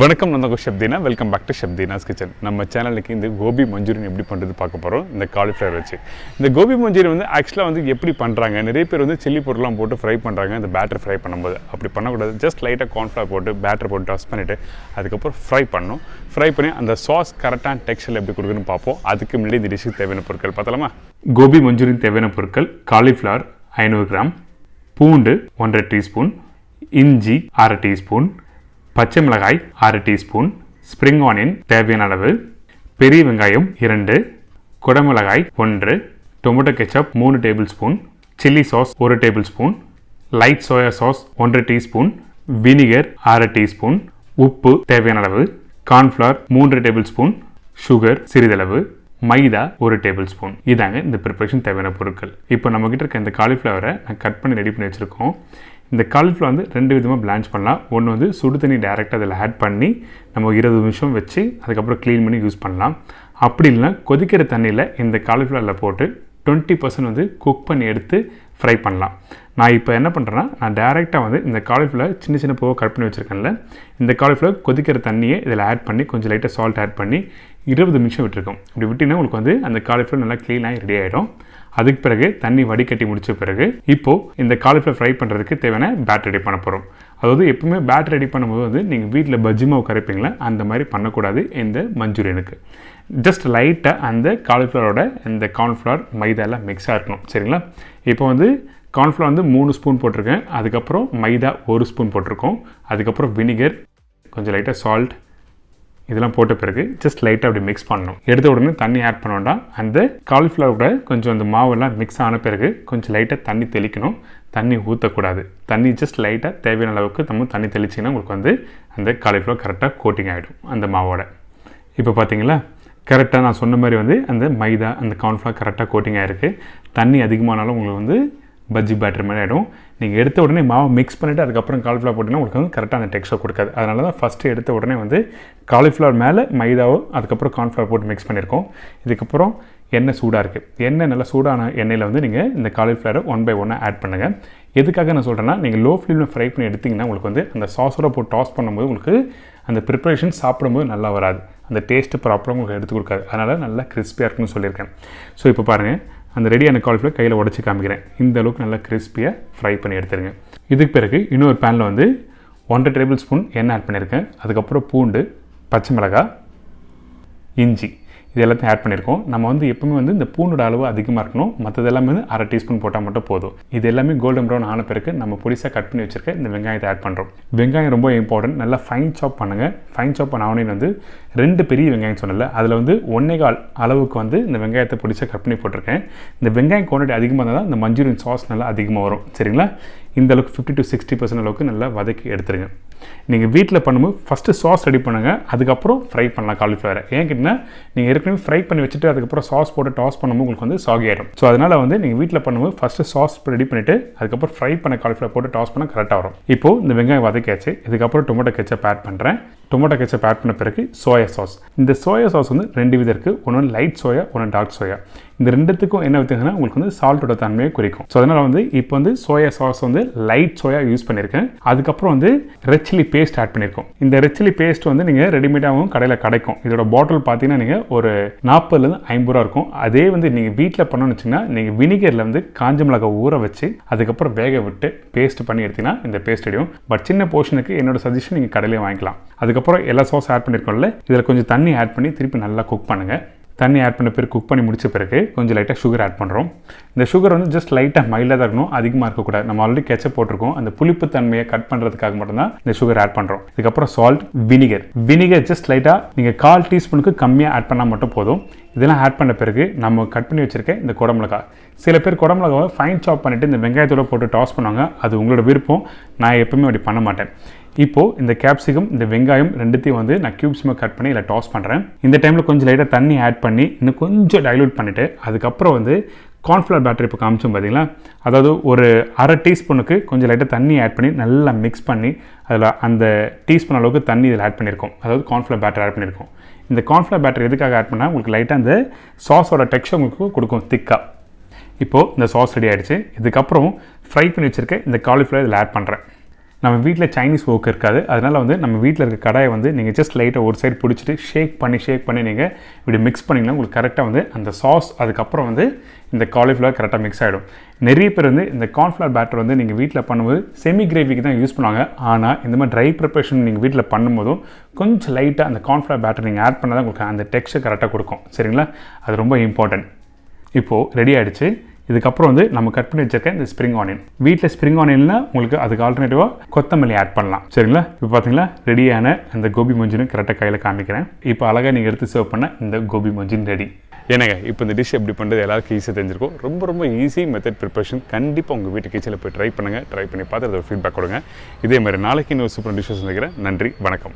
வணக்கம், நான் தான் Shabdeena. Welcome back to Shabdeena's kitchen. நம்ம சேனலுக்கு இந்த கோபி மஞ்சூரியன் எப்படி பண்ணுறது பார்க்க போகிறோம். இந்த காலிஃப்ளவர் வச்சு இந்த கோபி மஞ்சூரியன் வந்து ஆக்சுவலாக வந்து எப்படி பண்ணுறாங்க, நிறைய பேர் வந்து சில்லி பொருட்லாம் போட்டு ஃப்ரை பண்ணுறாங்க. இந்த பேட்டர் ஃப்ரை பண்ணும்போது அப்படி பண்ணக்கூடாது. ஜஸ்ட் லைட்டாக கார்ன்ஃப்ளவர் போட்டு பேட்டர் போட்டு டஸ்ட் பண்ணிவிட்டு அதுக்கப்புறம் ஃப்ரை பண்ணணும். ஃப்ரை பண்ணி அந்த சாஸ் கரெக்டான டெக்ஸ்சரில் எப்படி கொடுக்குன்னு பார்ப்போம். அதுக்கு முன்னாடி இந்த டிஷ்ஷுக்கு தேவையான பொருட்கள் பார்த்தலாமா? கோபி மஞ்சூரியன் தேவையான பொருட்கள்: காலிஃப்ளவர் 500 கிராம், பூண்டு 1.5 டீஸ்பூன், இஞ்சி 1/2 டீஸ்பூன், பச்சை மிளகாய் 1/2 டீஸ்பூன், ஸ்ப்ரிங் ஆனியன் தேவையான அளவு, பெரிய வெங்காயம் 2, குடமிளகாய் 1, tomato ketchup 3 table spoon, chilli sauce 1 table spoon, light soya sauce 1 teaspoon, vinegar 1/2 teaspoon, உப்பு தேவையான அளவு, கார்ன்ஃப்ளவர் 3 டேபிள் ஸ்பூன், சுகர் சிறிதளவு, மைதா 1 டேபிள் ஸ்பூன். இதாங்க இந்த ப்ரிப்பரேஷன் தேவையான பொருட்கள். இப்போ நம்மக்கிட்ட இருக்க இந்த காலிஃப்ளவரை நான் கட் பண்ணி ரெடி பண்ணி வச்சுருக்கோம். இந்த காலிஃப்ளவர் வந்து 2 விதமாக பிளான்ச் பண்ணலாம். ஒன்று வந்து சுடு தண்ணி டைரெக்டாக அதில் ஆட் பண்ணி நம்ம 20 நிமிஷம் வச்சு அதுக்கப்புறம் க்ளீன் பண்ணி யூஸ் பண்ணலாம். அப்படி இல்லைனா கொதிக்கிற தண்ணியில் இந்த காலிஃப்ளவரில் போட்டு 20% வந்து குக் பண்ணி எடுத்து ஃப்ரை பண்ணலாம். நான் இப்போ என்ன பண்ணுறேன்னா, நான் டேரெக்டாக வந்து இந்த காலிஃப்ளவர் சின்ன சின்ன பூவை கட் பண்ணி வச்சுருக்கேன்ல, இந்த காலிஃப்ளவர் கொதிக்கிற தண்ணியை இதில் ஆட் பண்ணி கொஞ்சம் லைட்டாக சால்ட் ஆட் பண்ணி 20 நிமிஷம் விட்டுருக்கோம். இப்படி விட்டிங்கன்னா உங்களுக்கு வந்து அந்த காலிஃப்ளவர் நல்லா க்ளீனாக ரெடி ஆகிடும். அதுக்கு பிறகு தண்ணி வடிகட்டி முடித்த பிறகு இப்போது இந்த காலிஃப்ளவர் ஃப்ரை பண்ணுறதுக்கு தேவையான பேட்டர் ரெடி பண்ண போகிறோம். அதாவது எப்பவுமே பேட்டர் ரெடி பண்ணும்போது வந்து நீங்கள் வீட்டில் பஜ்ஜி மாவு கரைப்பீங்களா, அந்த மாதிரி பண்ணக்கூடாது. இந்த மஞ்சூரியனுக்கு ஜஸ்ட் லைட்டாக அந்த காலிஃப்ளவரோட இந்த கார்ன்ஃப்ளவர் மைதாலாம் மிக்ஸாக இருக்கணும். சரிங்களா? இப்போ வந்து கார்ன்ஃப்ளவர் வந்து 3 ஸ்பூன் போட்டிருக்கேன். அதுக்கப்புறம் மைதா 1 ஸ்பூன் போட்டிருக்கோம். அதுக்கப்புறம் வினிகர், கொஞ்சம் லைட்டாக சால்ட், இதெல்லாம் போட்ட பிறகு ஜஸ்ட் லைட்டாக அப்படி மிக்ஸ் பண்ணணும். எடுத்த உடனே தண்ணி ஆட் பண்ண வேண்டாம். அந்த காலிஃப்ளவரோட கொஞ்சம் அந்த மாவெல்லாம் மிக்ஸ் ஆன பிறகு கொஞ்சம் லைட்டாக தண்ணி தெளிக்கணும். தண்ணி ஊற்றக்கூடாது. தண்ணி ஜஸ்ட் லைட்டாக தேவையான அளவுக்கு நம்ம தண்ணி தெளிச்சிங்கன்னா உங்களுக்கு வந்து அந்த காலிஃப்ளவர் கரெக்டாக கோட்டிங் ஆகிடும் அந்த மாவோட. இப்போ பார்த்தீங்களா, கரெக்டாக நான் சொன்ன மாதிரி வந்து அந்த மைதா அந்த கார்ன்ஃப்ளவர் கரெக்டாக கோட்டிங் ஆகிருக்கு. தண்ணி அதிகமானாலும் உங்களுக்கு வந்து பஜ்ஜி பேட்டர் மாதிரி ஆகிடும். நீங்கள் எடுத்த உடனே மாவு மிக்ஸ் பண்ணிவிட்டு அதுக்கப்புறம் காலிஃப்ளவர் போட்டிங்கன்னா உங்களுக்கு வந்து கரெக்டாக அந்த டெக்ஸ்சர் கொடுக்காது. அதனால தான் ஃபஸ்ட்டு எடுத்த உடனே வந்து காலிஃப்ளவர் மேலே மைதாவோ அதுக்கப்புறம் கார்ன்ஃப்ளவர் போட்டு மிக்ஸ் பண்ணியிருக்கோம். இதுக்கப்புறம் எண்ணெய் சூடாக இருக்குது. எண்ணெய் நல்லா சூடான எண்ணெயில் வந்து நீங்கள் இந்த காலிஃப்ளவரை 1 by 1 ஆட் பண்ணுங்கள். எதுக்காக நான் சொல்கிறேன்னா, நீங்கள் லோ ஃப்ளேமில் ஃப்ரை பண்ணி எடுத்திங்கன்னா உங்களுக்கு வந்து அந்த சாஸோட போட்டு டாஸ் பண்ணும்போது உங்களுக்கு அந்த ப்ரிப்பரேஷன் சாப்பிடும்போது நல்லா வராது. அந்த டேஸ்ட்டு ப்ராப்பராக உங்களுக்கு எடுத்து கொடுக்காது. அதனால் நல்லா கிறிஸ்பியாக இருக்குன்னு சொல்லியிருக்கேன். ஸோ இப்போ பாருங்கள், அந்த ரெடியான காலிஃப்ளவர் கையில் உடச்சி காமிக்கிறேன். இந்த அளவுக்கு நல்லா கிறிஸ்பியாக ஃப்ரை பண்ணி எடுத்துருங்க. இதுக்கு பிறகு இன்னொரு பேனில் வந்து 1 டேபிள் ஸ்பூன் எண்ணெய் ஆட் பண்ணியிருக்கேன். அதுக்கப்புறம் பூண்டு, பச்சை மிளகாய், இஞ்சி இது எல்லாத்தையும் ஆட் பண்ணியிருக்கோம். நம்ம வந்து எப்பவுமே வந்து இந்த பூண்டோட அளவு அதிகமாக இருக்கணும். மற்றது எல்லாமே வந்து 1/2 டீஸ்பூன் போட்டால் மட்டும் போதும். இது எல்லாமே கோல்டன் ப்ரௌன் ஆன பிறகு நம்ம பொடிசாக கட் பண்ணி வச்சுருக்க இந்த வெங்காயத்தை ஆட் பண்ணுறோம். வெங்காயம் ரொம்ப இம்பார்ட்டன்ட். நல்லா ஃபைன் சாப் பண்ணுங்கள். ஃபைன் சாப் பண்ண ஆனியன் வந்து 2 பெரிய வெங்காயம் சொன்னல, அதில் வந்து 1.25 அளவுக்கு வந்து இந்த வெங்காயத்தை பொடிசாக கட் பண்ணி போட்டிருக்கேன். இந்த வெங்காயம் குவான்டிட்டி அதிகமாக இருந்தால் தான் இந்த மஞ்சூரியன் சாஸ் நல்லா அதிகமாக வரும். சரிங்களா? இந்த அளவுக்கு 50 to 60% அளவுக்கு நல்லா வதக்கி எடுத்துருங்க. நீங்கள் வீட்டில் பண்ணும்போது ஃபஸ்ட்டு சாஸ் ரெடி பண்ணுங்கள். அதுக்கப்புறம் ஃப்ரை பண்ணலாம் காலிஃப்ளவரை. ஏன் கேட்டிங்கன்னா, நீங்கள் ஏற்கனவே ஃப்ரை பண்ணி வச்சுட்டு அதுக்கப்புறம் சாஸ் போட்டு டாஸ் பண்ணும்போது உங்களுக்கு வந்து சாகி ஆகிடும். ஸோ அதனால் வந்து நீங்கள் வீட்டில் பண்ணும்போது ஃபஸ்ட்டு சாஸ் ரெடி பண்ணிவிட்டு அதுக்கப்புறம் ஃப்ரை பண்ண காலிஃப்ளவர் போட்டு டாஸ் பண்ணால் கரெக்டாக வரும். இப்போது இந்த வெங்காயம் வதக்கியாச்சு. இதுக்கப்புறம் டொமேட்டோ கெச்சப் ஆட் பண்ணுறேன். டொமேட்டோ கெச்சப் ஆட் பண்ண பிறகு சோயா சாஸ். இந்த சோயா சாஸ் வந்து 2 விதம் இருக்குது. ஒன்று லைட் சோயா, ஒன்று டார்க் சோயா. இந்த ரெண்டுத்துக்கும் என்ன வித்தியாசம்னா, உங்களுக்கு வந்து சால்ட்டோட தன்மையை குறிக்கும். ஸோ அதனால் வந்து இப்போ வந்து சோயா சாஸ் வந்து லைட் சோயா யூஸ் பண்ணியிருக்கேன். அதுக்கப்புறம் வந்து ரெட் சில்லி பேஸ்ட் ஆட் பண்ணியிருக்கோம். இந்த ரெட் சில்லி பேஸ்ட் வந்து நீங்கள் ரெடிமேடாகவும் கடையில் கிடைக்கும். இதோட பாட்டில் பார்த்தீங்கன்னா நீங்கள் ஒரு 40 to 50 ரூபா இருக்கும். அதே வந்து நீங்கள் வீட்டில் பண்ணணும்னு வச்சிங்கன்னா, நீங்கள் வினிகரில் வந்து காஞ்ச மிளகாய் ஊற வச்சு அதுக்கப்புறம் வேக விட்டு பேஸ்ட் பண்ணி எடுத்தீங்கன்னா இந்த பேஸ்ட் அடியும். பட் சின்ன போர்ஷனுக்கு என்னோட சஜஷன் நீங்கள் கடையிலே வாங்கிக்கலாம். அதுக்கப்புறம் எல்லா சாஸ் ஆட் பண்ணியிருக்கோம்ல, இதில் கொஞ்சம் தண்ணி ஆட் பண்ணி திருப்பி நல்லா குக் பண்ணுங்கள். தண்ணி ஆட் பண்ண பிறகு குக் பண்ணி முடிச்ச பிறகு கொஞ்சம் லைட்டாக சுகர் ஆட் பண்ணுறோம். இந்த சுகர் வந்து ஜஸ்ட் லைட்டாக மைல்டாக தான் இருக்கணும், அதிகமாக இருக்கக்கூடாது. நம்ம ஆல்ரெடி கெச்சப் போட்டிருக்கோம். அந்த புளிப்பு தன்மையை கட் பண்ணுறதுக்காக மட்டும்தான் இந்த சுகர் ஆட் பண்ணுறோம். இதுக்கப்புறம் சால்ட், வினிகர் ஜஸ்ட் லைட்டாக நீங்கள் 1/4 டீஸ்பூனுக்கு கம்மியாக ஆட் பண்ணால் மட்டும் போதும். இதெல்லாம் ஆட் பண்ண பிறகு நம்ம கட் பண்ணி வச்சுருக்க இந்த குடமிளகாய். சில பேர் குடமிளகாவை ஃபைன் சாப் பண்ணிவிட்டு இந்த வெங்காயத்தோடு போட்டு டாஸ் பண்ணுவாங்க. அது உங்களோட விருப்பம். நான் எப்பவுமே அப்படி பண்ண மாட்டேன். இப்போது இந்த கேப்சிகம், இந்த வெங்காயம் ரெண்டுத்தையும் வந்து நான் க்யூப்ஸ்மாக கட் பண்ணி இதில் டாஸ் பண்ணுறேன். இந்த டைமில் கொஞ்சம் லைட்டாக தண்ணி ஆட் பண்ணி இன்னும் கொஞ்சம் டைல்யூட் பண்ணிவிட்டு அதுக்கப்புறம் வந்து கார்ன்ஃப்ளவர் பேட்டர் இப்போ காமிச்சோம் பார்த்தீங்களா, அதாவது ஒரு 1/2 டீஸ்பூனுக்கு கொஞ்சம் லைட்டாக தண்ணி ஆட் பண்ணி நல்லா மிக்ஸ் பண்ணி அதில் அந்த டீஸ்பூன் அளவுக்கு தண்ணி இதில் ஆட் பண்ணியிருக்கோம். அதாவது கார்ன்ஃப்ளவர் பேட்டர் ஆட் பண்ணியிருக்கோம். இந்த கார்ன்ஃப்ளவர் பேட்டர் எதுக்காக ஆட் பண்ணால் உங்களுக்கு லைட்டாக அந்த சாஸோட டெக்ஸ்சர் உங்களுக்கு கொடுக்கும் திக்காக. இப்போது இந்த சாஸ் ரெடி ஆகிடுச்சு. இதுக்கப்புறம் ஃப்ரை பண்ணி வச்சுருக்க இந்த காலிஃப்ளவர் இதில் ஆட் பண்ணுறேன். நம்ம வீட்டில் சைனீஸ் ஓக் இருக்காது. அதனால் வந்து நம்ம வீட்டில் இருக்க கடாயை வந்து நீங்கள் ஜஸ்ட் லைட்டாக ஒரு சைடு பிடிச்சிட்டு ஷேக் பண்ணி நீங்கள் இப்படி மிக்ஸ் பண்ணிங்கன்னா உங்களுக்கு கரெக்டாக வந்து அந்த சாஸ் அதுக்கப்புறம் வந்து இந்த காலிஃப்ளவர் கரெக்டாக மிக்ஸ் ஆகிடும். நிறைய பேர் வந்து இந்த கார்ன்ஃப்ளவர் பேட்டர் வந்து நீங்கள் வீட்டில் பண்ணும்போது செமி கிரேவிக்கு தான் யூஸ் பண்ணுவாங்க. ஆனால் இந்த மாதிரி ட்ரை ப்ரிப்பரேஷன் நீங்கள் வீட்டில் பண்ணும்போதும் கொஞ்சம் லைட்டாக அந்த கார்ன்ஃப்ளவர் பேட்டர் நீங்கள் ஆட் பண்ணால் தான் உங்களுக்கு அந்த டெக்ஸ்சர் கரெக்டாக கொடுக்கும். சரிங்களா? அது ரொம்ப இம்பார்ட்டன்ட். இப்போது ரெடி ஆகிடுச்சு. இதுக்கப்புறம் வந்து நம்ம கட் பண்ணி வச்சிருக்க இந்த ஸ்ப்ரிங் ஆனியன், வீட்டில் ஸ்ப்ரிங் ஆனியன்னா உங்களுக்கு அதுக்கு ஆல்டர்னேட்டிவாக கொத்தமல்லி ஆட் பண்ணலாம். சரிங்களா? இப்போ பார்த்தீங்களா ரெடியான அந்த கோபி மஞ்சூரியன் கரெக்டாக கையில் காமிக்கிறேன். இப்போ அழகாக நீங்கள் எடுத்து சர்வ் பண்ண இந்த கோபி மஞ்சூரியன் ரெடி. ஏன்னாங்க இப்போ இந்த டிஷ் எப்படி பண்ணுறது எல்லாருக்கும் ஈஸியாக தெரிஞ்சிருக்கும். ரொம்ப ஈஸி மெத்தட் ப்ரிப்பரேஷன். கண்டிப்பாக உங்கள் வீட்டு கிச்சனில் போய் ட்ரை பண்ணுங்கள். ட்ரை பண்ணி பார்த்து அதோட ஃபீட்பேக் கொடுங்க. இதே மாதிரி நாளைக்கு இன்னொரு சூப்பர் டிஷ்ஷஸ் நினைக்கிறேன். நன்றி, வணக்கம்.